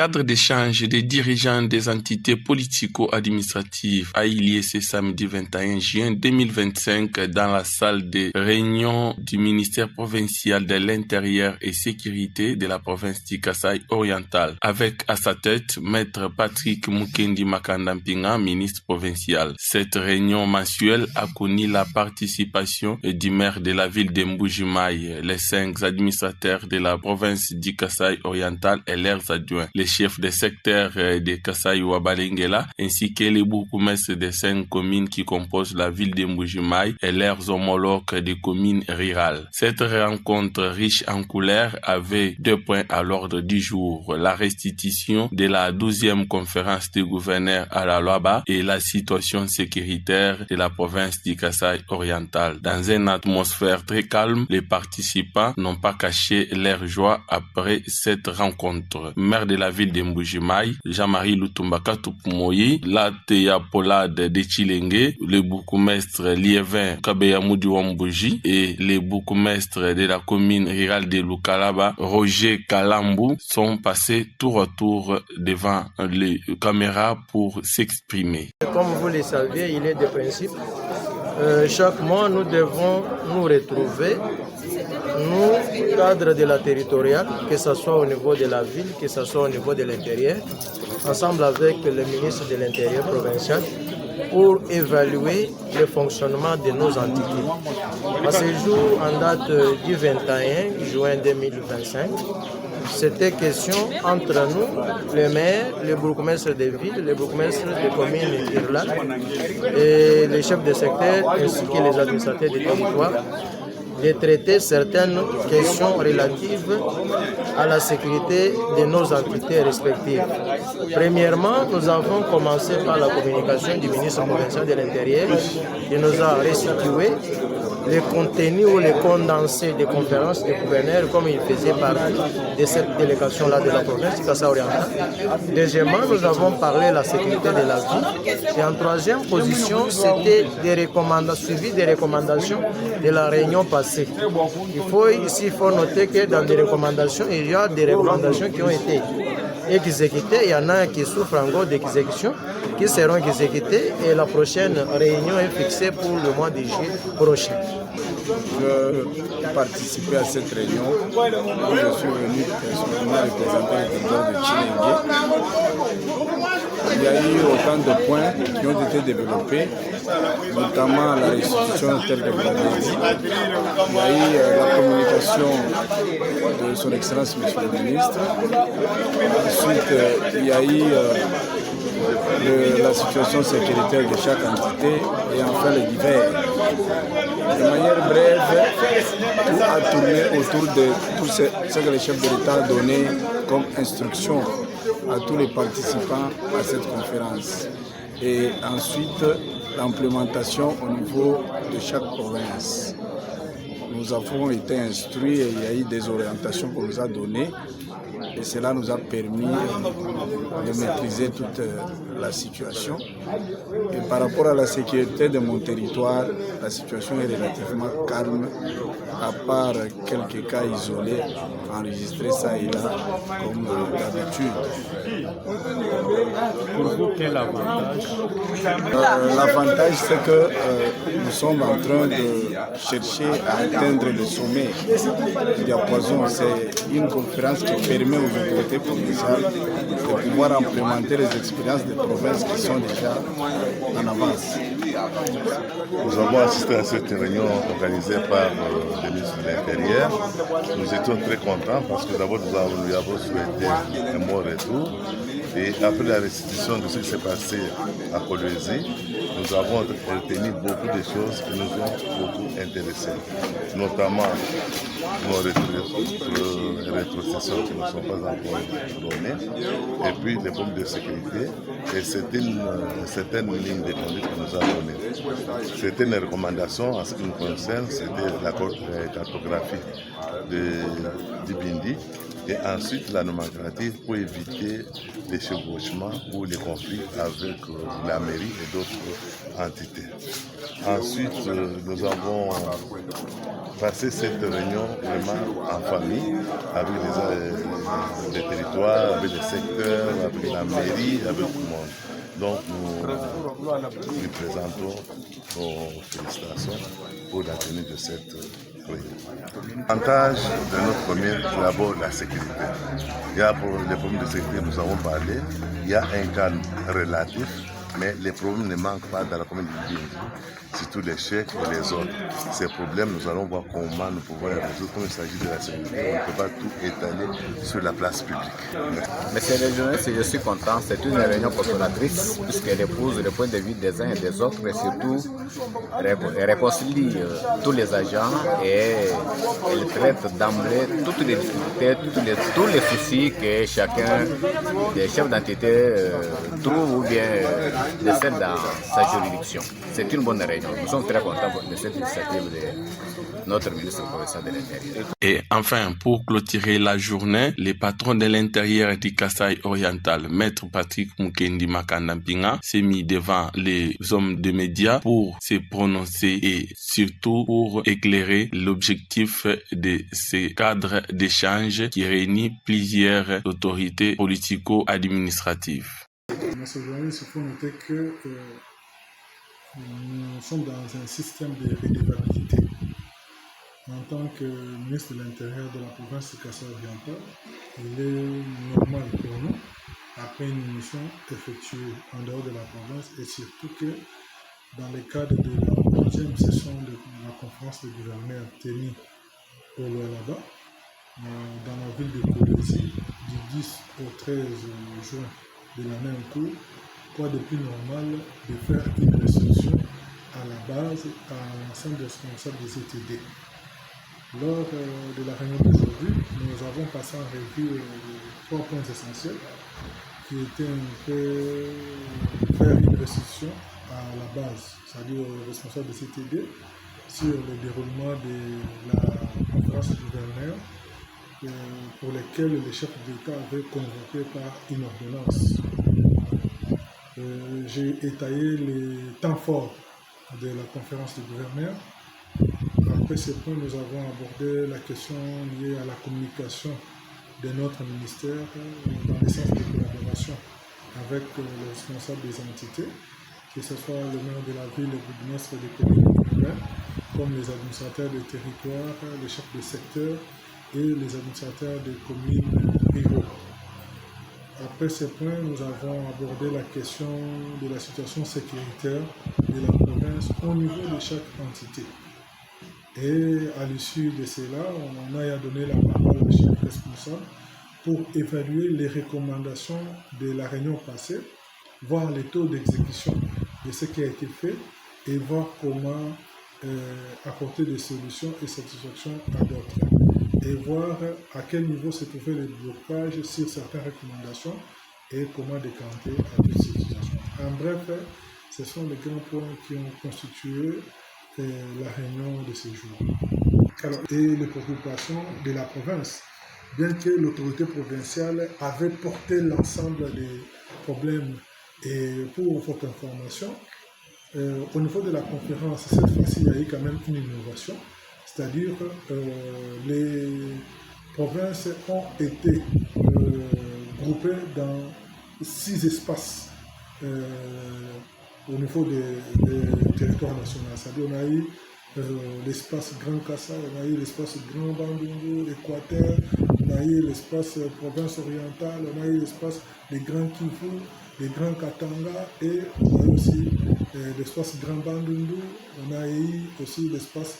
cadre d'échange des dirigeants des entités politico-administratives a eu lieu ce samedi 21 juin 2025 dans la salle de réunion du ministère provincial de l'Intérieur et Sécurité de la province du Kasaï oriental, avec à sa tête Maître Patrick Mukendi Makandampinga, ministre provincial. Cette réunion mensuelle a connu la participation du maire de la ville de Mbujimaï, les 5 administrateurs de la province du Kasaï oriental et leurs adjoints, les chefs des secteurs de Kasaï Wabalengela, ainsi que les bourgmestres des 5 communes qui composent la ville de Mbujimaï et leurs homologues des communes rurales. Cette rencontre riche en couleurs avait 2 points à l'ordre du jour: la restitution de la 12e conférence des gouverneurs à la Luaba et la situation sécuritaire de la province du Kasaï oriental. Dans une atmosphère très calme, les participants n'ont pas caché leur joie après cette rencontre. Maire de la ville de Mbujimaï, Jean-Marie Lutumba Katupumoyi, Lateya Polade de Chilenge, le bourgmestre Liévin Kabeyamoudi Wambuji et les bourgmestres de la commune rurale de Lukalaba, Roger Kalambu, sont passés tour à tour devant les caméras pour s'exprimer. Comme vous le savez, il est de principe. Chaque mois, nous devons nous retrouver, nous, cadres de la territoriale, que ce soit au niveau de la ville, que ce soit au niveau de l'intérieur, ensemble avec le ministre de l'Intérieur provincial, pour évaluer le fonctionnement de nos entités. À ce jour, en date du 21 juin 2025, c'était question entre nous, les maires, les bourgmestres des villes, les bourgmestres des communes rurales et les chefs de secteur ainsi que les administrateurs des territoires de traiter certaines questions relatives à la sécurité de nos entités respectives. Premièrement, nous avons commencé par la communication du ministre provincial de l'Intérieur qui nous a restitué les contenus ou les condensés des conférences des gouverneurs comme il faisait partie de cette délégation-là de la province du Kasaï oriental. Deuxièmement, nous avons parlé de la sécurité de la ville. Et en troisième position, c'était des recommandations, suivi des recommandations de la réunion passée. Il faut noter que dans les recommandations, il y a des recommandations qui ont été exécutées. Il y en a qui souffrent encore d'exécution, qui seront exécutées et la prochaine réunion est fixée pour le mois de juillet prochain. Je participais à cette réunion où je suis venu personnellement représenter le territoire de Chilenge. Il y a eu autant de points qui ont été développés, notamment la restitution telle que vous l'avez dit. Il y a eu la communication de son Excellence Monsieur le Ministre. Ensuite, il y a eu la situation sécuritaire de chaque entité et enfin le divers. De manière brève, tout a tourné autour de tout ce que les chefs de l'État ont donné comme instruction à tous les participants à cette conférence. Et ensuite, l'implémentation au niveau de chaque province. Nous avons été instruits et il y a eu des orientations qu'on nous a données. Et cela nous a permis de maîtriser toute la situation. Et par rapport à la sécurité de mon territoire, la situation est relativement calme, à part quelques cas isolés enregistrés ça et là, comme d'habitude. Pour vous, quel avantage? L'avantage, c'est que nous sommes en train de chercher à atteindre le sommet du diapason. C'est une conférence qui permet aux autorités provinciales de pouvoir implémenter les expériences des provinces qui sont déjà en avance. Nous avons assisté à cette réunion organisée par le ministre de l'Intérieur. Nous étions très contents parce que d'abord nous lui avons souhaité un bon retour. Et après la restitution de ce qui s'est passé à Kolwezi, nous avons retenu beaucoup de choses qui nous ont beaucoup intéressés, notamment nos rétrocessions qui ne sont pas encore données, et puis les problèmes de sécurité, et certaines lignes de conduite que nous avons données. C'était une recommandation en ce qui nous concerne, c'était la cartographie du Bindi, et ensuite la nomenclature pour éviter les chevauchements ou les conflits avec la mairie et d'autres entités. Ensuite, nous avons passé cette réunion vraiment en famille avec les territoires, avec les secteurs, avec la mairie, avec tout le monde. Donc nous lui présentons nos félicitations pour la tenue de cette réunion. L'avantage de notre commune, c'est d'abord la sécurité. Il y a pour les problèmes de sécurité, nous avons parlé, il y a un calme relatif, mais les problèmes ne manquent pas dans la commune de Bingi, surtout les chèques et les autres. Ces problèmes, nous allons voir comment nous pouvons les résoudre. Comme il s'agit de la sécurité, on ne peut pas tout étaler sur la place publique. Monsieur le journaliste, je suis content. C'est une réunion consolatrice puisqu'elle épouse le point de vue des uns et des autres et surtout elle réconcilie tous les agents et elle traite d'emblée toutes les difficultés, tous les soucis que chacun des chefs d'entité trouve ou bien décède dans sa juridiction. C'est une bonne réunion. Nous sommes très contents de cette initiative de notre ministre provincial de l'Intérieur. Et enfin, pour clôturer la journée, les patrons de l'intérieur du Kasaï oriental, Maître Patrick Mukendi Makandampinga, s'est mis devant les hommes de médias pour se prononcer et surtout pour éclairer l'objectif de ces cadres d'échange qui réunit plusieurs autorités politico-administratives. Monsieur le journaliste, il faut noter que nous sommes dans un système de redevabilité. En tant que ministre de l'Intérieur de la province de Kasaï oriental, il est normal pour nous, après une mission effectuée en dehors de la province, et surtout que dans le cadre de la 11e session de la conférence des gouverneurs tenue au Lualaba, dans la ville de Kolwezi, du 10 au 13 juin de l'année en cours, quoi de plus normal de faire une restitution à la base à l'ensemble des responsables des ETD. Lors de la réunion d'aujourd'hui, nous avons passé en revue 3 points essentiels qui étaient un peu faire une restitution à la base, c'est-à-dire aux responsables des ETD, sur le déroulement de la conférence des gouverneurs pour lesquels les chefs d'État avaient convoqué par une ordonnance. J'ai étayé les temps forts de la conférence des gouverneurs. Après ce point, nous avons abordé la question liée à la communication de notre ministère dans le sens de collaboration avec les responsables des entités, que ce soit le maire de la ville, le bourgmestre des communes urbaines, comme les administrateurs des territoires, les chefs de secteur et les administrateurs des communes ruraux. Après ce point, nous avons abordé la question de la situation sécuritaire de la province au niveau de chaque entité. Et à l'issue de cela, on a donné la parole à chaque responsable pour évaluer les recommandations de la réunion passée, voir les taux d'exécution de ce qui a été fait et voir comment apporter des solutions et satisfaction à d'autres. Et voir à quel niveau se trouvait le blocage sur certaines recommandations et comment décanter à toutes ces situations. En bref, ce sont les grands points qui ont constitué la réunion de ce jour. Alors, et les préoccupations de la province, bien que l'autorité provinciale avait porté l'ensemble des problèmes. Et pour votre information, au niveau de la conférence, cette fois-ci, il y a eu quand même une innovation. C'est-à-dire les provinces ont été groupées dans 6 espaces au niveau des territoires nationaux. C'est-à-dire on a eu l'espace Grand Kasaï, on a eu l'espace Grand Bandundu, Équateur, on a eu l'espace province orientale, on a eu l'espace des Grands Kivu, des Grands Katanga et on a eu aussi l'espace Grand Bandundu, on a eu aussi l'espace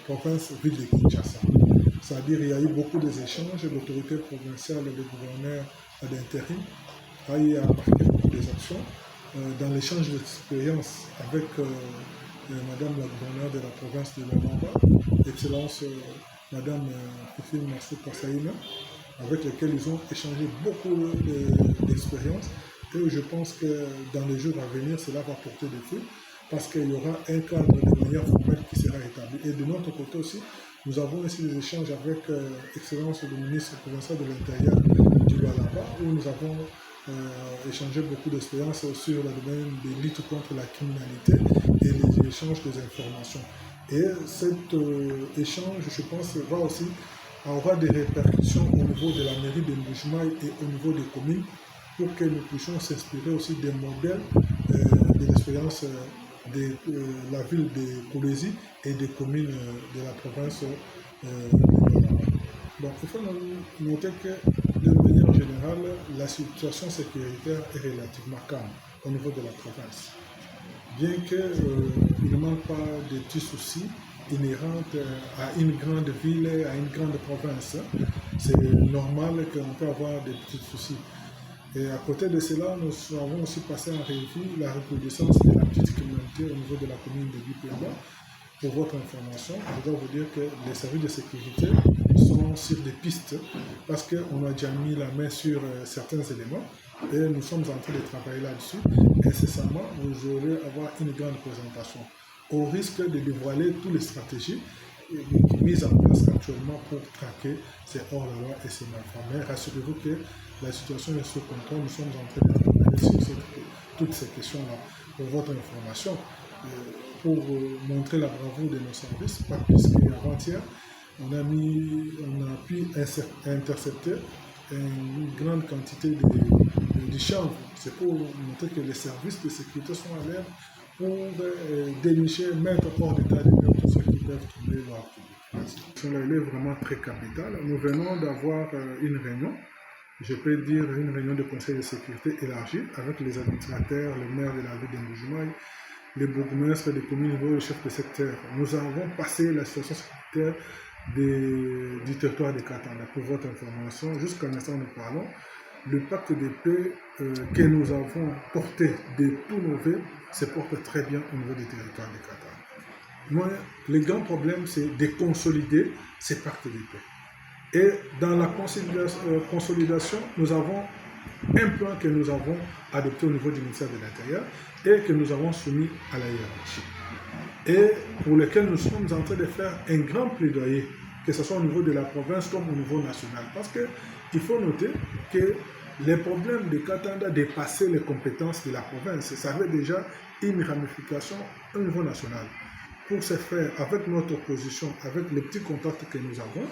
province ville de Kinshasa. C'est-à-dire qu'il y a eu beaucoup d'échanges, l'autorité provinciale et le gouverneur d'intérim a eu à marquer beaucoup des actions dans l'échange d'expériences avec Madame la gouverneure de la province de Lualaba, Excellence Madame Fifi Massou Kassaïna, avec lesquels ils ont échangé beaucoup d'expériences et je pense que dans les jours à venir, cela va porter des fruits parce qu'il y aura un cadre de manière formelle qui sera établi. Et de notre côté aussi, Nous avons aussi des échanges avec Excellence le ministre provincial de l'Intérieur du Lualaba, où nous avons échangé beaucoup d'expériences sur le domaine de lutte contre la criminalité et les échanges des informations. Et cet échange, je pense, va aussi avoir des répercussions au niveau de la mairie de Mbujimaï et au niveau des communes pour que nous puissions s'inspirer aussi des modèles de l'expérience de la ville de Kolwezi et des communes de la province de Lualaba. Donc, il faut noter que, de manière générale, la situation sécuritaire est relativement calme au niveau de la province. Bien qu'il ne manque pas de petits soucis inhérents à une grande ville, à une grande province, c'est normal qu'on peut avoir des petits soucis. Et à côté de cela, nous avons aussi passé en revue la recrudescence de la petite criminalité au niveau de la commune de Bipemba. Pour votre information, je dois vous dire que les services de sécurité sont sur des pistes parce qu'on a déjà mis la main sur certains éléments et nous sommes en train de travailler là-dessus. Incessamment, vous aurez avoir une grande présentation au risque de dévoiler toutes les stratégies mises en place actuellement pour traquer ces hors-la-loi et ces malfrats. Mais rassurez-vous que la situation est sous contrôle. Nous sommes en train de travailler sur toutes ces questions-là. Pour votre information, pour montrer la bravoure de nos services, pas plus qu'avant-hier, on a pu intercepter une grande quantité de chanvre. C'est pour montrer que les services de sécurité sont à l'air pour dénicher, mettre hors d'état de nuire tous ceux qui peuvent troubler l'ordre public. Elle est vraiment très capitale. Nous venons d'avoir une réunion, je peux dire une réunion de conseil de sécurité élargie avec les administrateurs, le maire de la ville de Mbujimaï, les bourgmestres des communes et les chefs de secteur. Nous avons passé la situation sécuritaire du territoire de Katanga. Pour votre information, jusqu'à l'instant où nous parlons, le pacte de paix que nous avons porté de tous nos vœux se porte très bien au niveau des territoires de Katanga. Moi, le grand problème, c'est de consolider ces pactes de paix. Et dans la consolidation, nous avons un plan que nous avons adopté au niveau du ministère de l'Intérieur et que nous avons soumis à la hiérarchie. Et pour lequel nous sommes en train de faire un grand plaidoyer, que ce soit au niveau de la province comme au niveau national. Parce qu'il faut noter que les problèmes de Katanga dépassaient les compétences de la province. Ça avait déjà une ramification au niveau national. Pour ce faire, avec notre opposition, avec les petits contacts que nous avons,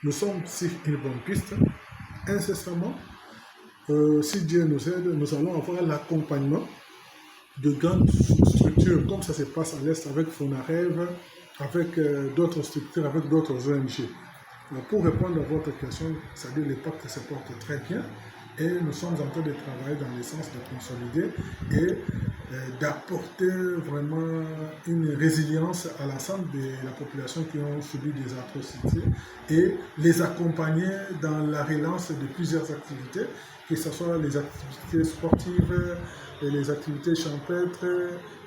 nous sommes sur une bonne piste. Incessamment, si Dieu nous aide, nous allons avoir l'accompagnement de grandes structures, comme ça se passe à l'Est avec Fonarev, avec d'autres structures, avec d'autres ONG. Pour répondre à votre question, c'est-à-dire les pactes se portent très bien et nous sommes en train de travailler dans le sens de consolider et d'apporter vraiment une résilience à l'ensemble de la population qui ont subi des atrocités et les accompagner dans la relance de plusieurs activités, que ce soit les activités sportives, les activités champêtres,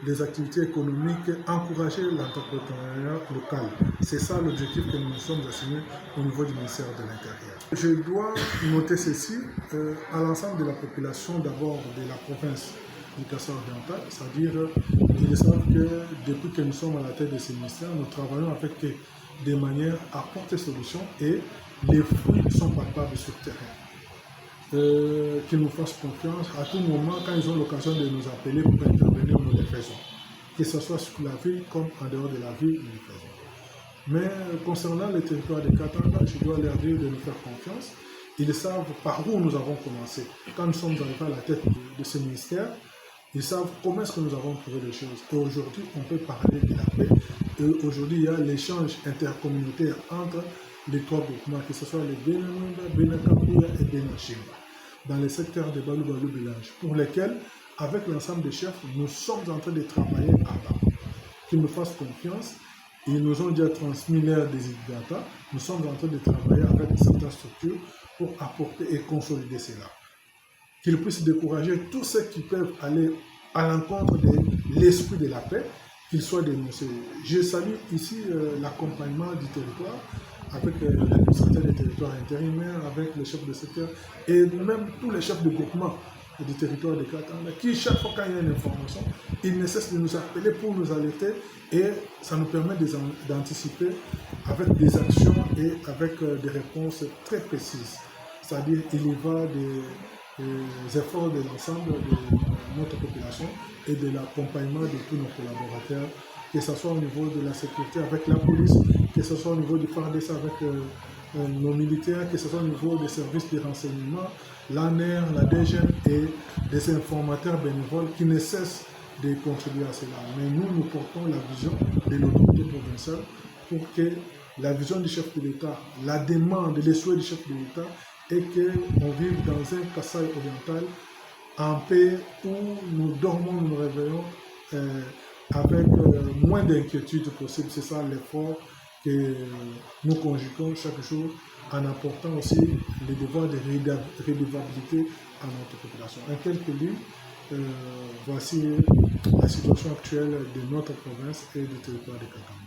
les activités économiques, encourager l'entrepreneuriat local. C'est ça l'objectif que nous nous sommes assignés au niveau du ministère de l'Intérieur. Je dois noter ceci à l'ensemble de la population, d'abord de la province du Kassai-Oriental, c'est-à-dire qu'ils savent que depuis que nous sommes à la tête de ce ministère, nous travaillons avec des manières à apporter solution et les fruits sont palpables sur le terrain. Qu'ils nous fassent confiance à tout moment quand ils ont l'occasion de nous appeler pour intervenir, nous les faisons. Que ce soit sur la ville comme en dehors de la ville, nous les faisons. Mais concernant le territoire de Katanga, je dois leur dire de nous faire confiance. Ils savent par où nous avons commencé. Quand nous sommes arrivés à la tête de ce ministère, ils savent comment est-ce que nous avons trouvé les choses. Et aujourd'hui, on peut parler de la paix. Et aujourd'hui, il y a l'échange intercommunautaire entre les trois groupements, que ce soit les Benamunda, Benakapouya et Benachimba, dans les secteurs de Balou-Balou-Bilange, pour lesquels, avec l'ensemble des chefs, nous sommes en train de travailler à bas. Qu'ils nous fassent confiance. Ils nous ont déjà transmis leurs desiderata. Nous sommes en train de travailler avec certaines structures pour apporter et consolider cela. Qu'ils puissent décourager tous ceux qui peuvent aller à l'encontre de l'esprit de la paix, qu'ils soient dénoncés. Je salue ici l'accompagnement du territoire avec l'administrateur des territoires intérimaires, avec les chefs de secteur et même tous les chefs de groupement du territoire de Katanga, qui chaque fois qu'il y a une information, il ne cesse de nous appeler pour nous alerter et ça nous permet d'anticiper avec des actions et avec des réponses très précises. C'est-à-dire il y va des efforts de l'ensemble de notre population et de l'accompagnement de tous nos collaborateurs, que ce soit au niveau de la sécurité avec la police, que ce soit au niveau du FARDC avec nos militaires, que ce soit au niveau des services de renseignement, l'ANER, la DGM et des informateurs bénévoles qui ne cessent de contribuer à cela. Mais nous portons la vision de l'autorité provinciale pour que la vision du chef de l'État, la demande, les souhaits du chef de l'État est qu'on vive dans un Kasaï oriental en paix où nous dormons, nous nous réveillons avec moins d'inquiétude possible. C'est ça l'effort que nous conjuguons chaque jour en apportant aussi les devoirs de redevabilité à notre population. En quelques lignes, voici la situation actuelle de notre province et du territoire de Katanga.